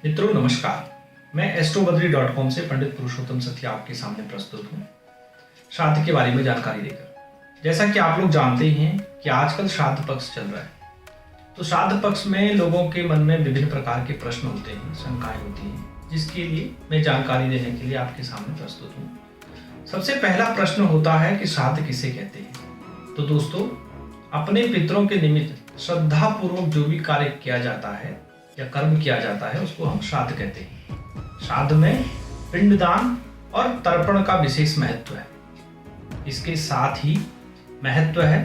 मित्रों नमस्कार। मैं एस्ट्रोबद्री.com से पंडित पुरुषोत्तम सत्या आपके सामने प्रस्तुत हूँ श्राद्ध के बारे में जानकारी देकर। जैसा कि आप लोग जानते ही हैं कि आजकल श्राद्ध पक्ष चल रहा है, तो श्राद्ध पक्ष में लोगों के मन में विभिन्न प्रकार के प्रश्न होते हैं, शंकाएं होती हैं, जिसके लिए मैं जानकारी देने के लिए आपके सामने प्रस्तुत हूँ। सबसे पहला प्रश्न होता है कि श्राद्ध किसे कहते हैं। तो दोस्तों, अपने पितरों के निमित्त श्रद्धा पूर्वक जो भी कार्य किया जाता है या कर्म किया जाता है उसको हम श्राद्ध कहते हैं। श्राद्ध में पिंडदान और तर्पण का विशेष महत्व है। इसके साथ ही महत्व है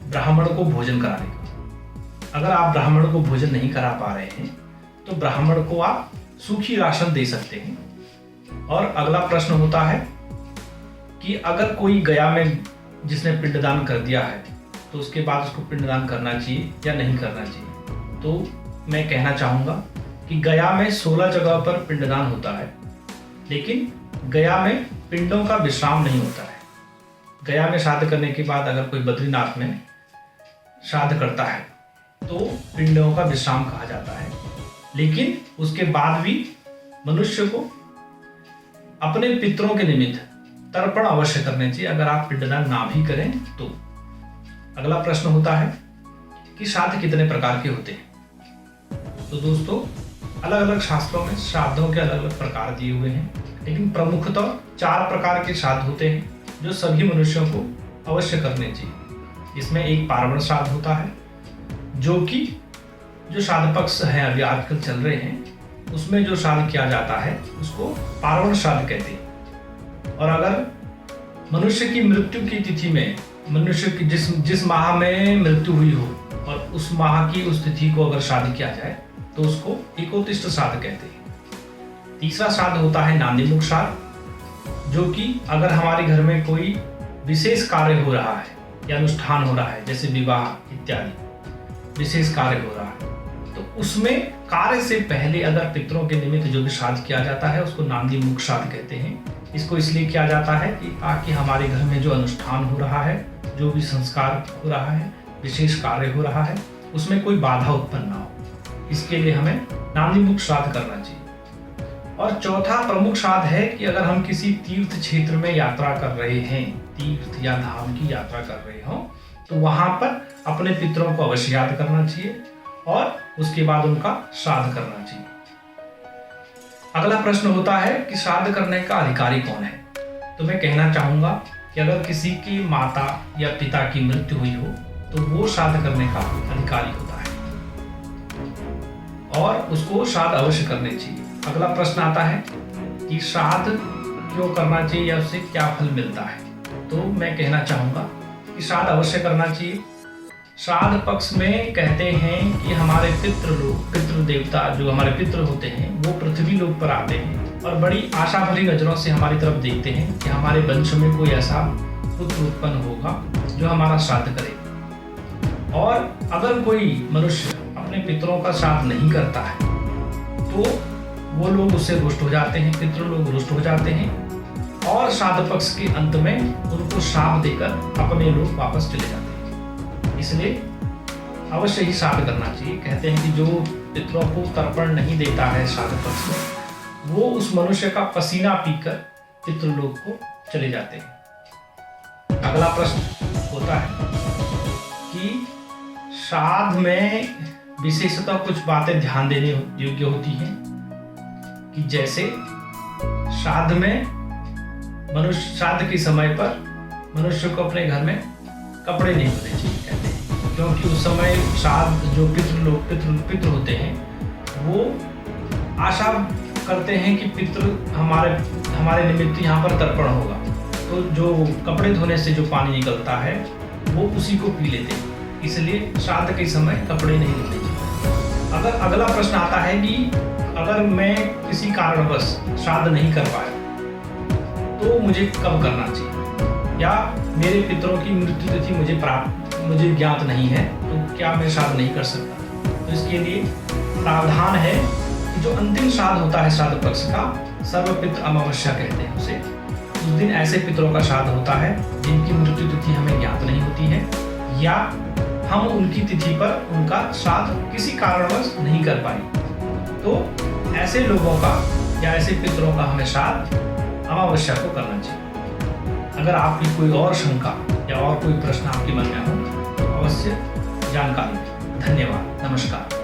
ब्राह्मण को भोजन कराने का। अगर आप ब्राह्मण को भोजन नहीं करा पा रहे हैं तो ब्राह्मण को आप सूखी राशन दे सकते हैं। और अगला प्रश्न होता है कि अगर कोई गया में जिसने पिंडदान कर दिया है तो उसके बाद उसको पिंडदान करना चाहिए या नहीं करना चाहिए। तो मैं कहना चाहूँगा कि गया में 16 जगह पर पिंडदान होता है, लेकिन गया में पिंडों का विश्राम नहीं होता है। गया में श्राद्ध करने के बाद अगर कोई बद्रीनाथ में श्राद्ध करता है तो पिंडों का विश्राम कहा जाता है, लेकिन उसके बाद भी मनुष्य को अपने पितरों के निमित्त तर्पण अवश्य करने चाहिए, अगर आप पिंडदान ना भी करें तो। अगला प्रश्न होता है कि श्राद्ध कितने प्रकार के होते हैं। तो दोस्तों, अलग अलग शास्त्रों में श्राद्धों के अलग अलग प्रकार दिए हुए हैं, लेकिन प्रमुखतः 4 प्रकार के श्राद्ध होते हैं जो सभी मनुष्यों को अवश्य करने चाहिए। इसमें एक पार्वण श्राद्ध होता है, जो श्राद्ध पक्ष है अभी आजकल चल रहे हैं, उसमें जो श्राद्ध किया जाता है उसको पार्वण श्राद्ध कहते हैं। और अगर मनुष्य की मृत्यु की तिथि में, मनुष्य की जिस माह में मृत्यु हुई हो और उस माह की उस तिथि को अगर श्राद्ध किया जाए तो उसको एकोत्तिष्ठ श्राद्ध कहते हैं। तीसरा श्राद्ध होता है नांदीमुख श्राद्ध, जो कि अगर हमारे घर में कोई विशेष कार्य हो रहा है या अनुष्ठान हो रहा है, जैसे विवाह इत्यादि विशेष कार्य हो रहा है, तो उसमें कार्य से पहले अगर पितरों के निमित्त जो भी श्राद्ध किया जाता है उसको नांदीमुख श्राद्ध कहते हैं। इसको इसलिए किया जाता है कि ताकि हमारे घर में जो अनुष्ठान हो रहा है, जो भी संस्कार हो रहा है, विशेष कार्य हो रहा है, उसमें कोई बाधा उत्पन्न ना हो। इसके लिए हमें नांदीमुख श्राद्ध करना चाहिए। और चौथा प्रमुख श्राद्ध है कि अगर हम किसी तीर्थ क्षेत्र में यात्रा कर रहे हैं, तीर्थ या धाम की यात्रा कर रहे हो, तो वहां पर अपने पितरों को अवश्य याद करना चाहिए और उसके बाद उनका श्राद्ध करना चाहिए। अगला प्रश्न होता है कि श्राद्ध करने का अधिकारी कौन है। तो मैं कहना चाहूंगा कि अगर किसी की माता या पिता की मृत्यु हुई हो तो वो श्राद्ध करने का अधिकारी होता है और उसको श्राद्ध अवश्य करने चाहिए। अगला प्रश्न आता है कि श्राद्ध क्यों करना चाहिए या उससे क्या फल मिलता है। तो मैं कहना चाहूँगा कि श्राद्ध अवश्य करना चाहिए। श्राद्ध पक्ष में कहते हैं कि हमारे पितृ देवता जो हमारे पितृ होते हैं वो पृथ्वी लोक पर आते हैं और बड़ी आशा भरी नजरों से हमारी तरफ देखते हैं कि हमारे वंश में कोई ऐसा पुत्र उत्पन्न होगा जो हमारा श्राद्ध करेगा। और अगर कोई मनुष्य अपने पितरों का श्राद्ध नहीं करता है तो वो लोग उससे रुष्ट हो जाते हैं, पितृ लोग रुष्ट हो जाते हैं और श्राद्ध पक्ष के अंत में उनको श्राप देकर अपने लोग वापस चले जाते हैं। इसलिए अवश्य ही श्राद्ध करना चाहिए। कहते हैं कि जो पितरों को तर्पण नहीं देता है श्राद्ध पक्ष में, वो उस मनुष्य का पसीना पीकर पितृलोक को चले जाते हैं। अगला प्रश्न होता है कि श्राद्ध में विशेषतः कुछ बातें ध्यान देने योग्य होती हैं, कि जैसे श्राद्ध में श्राद्ध के समय पर मनुष्य को अपने घर में कपड़े नहीं धोने चाहिए, कहते हैं, क्योंकि उस समय श्राद्ध जो पितृ होते हैं वो आशा करते हैं कि पितृ हमारे निमित्त यहाँ पर तर्पण होगा, तो जो कपड़े धोने से जो पानी निकलता है वो उसी को पी लेते हैं। इसलिए श्राद्ध के समय कपड़े नहीं धोने चाहिए। अगर अगला प्रश्न आता है कि अगर मैं किसी कारणवश श्राद्ध नहीं कर पाया तो मुझे कब करना चाहिए, या मेरे पितरों की मृत्यु तिथि मुझे ज्ञात नहीं है तो क्या मैं श्राद्ध नहीं कर सकता। तो इसके लिए प्रावधान है कि जो अंतिम श्राद्ध होता है श्राद्ध पक्ष का, सर्वपितृ अमावस्या कहते हैं उसे, उस दिन ऐसे पितरों का श्राद्ध होता है जिनकी मृत्यु तिथि हमें ज्ञात नहीं होती है या हम उनकी तिथि पर उनका श्राद्ध किसी कारणवश नहीं कर पाए। तो ऐसे लोगों का या ऐसे पितरों का हमें श्राद्ध अमावस्या को करना चाहिए। अगर आपकी कोई और शंका या और कोई प्रश्न आपके मन में हो तो अवश्य जानकारी दें। धन्यवाद। नमस्कार।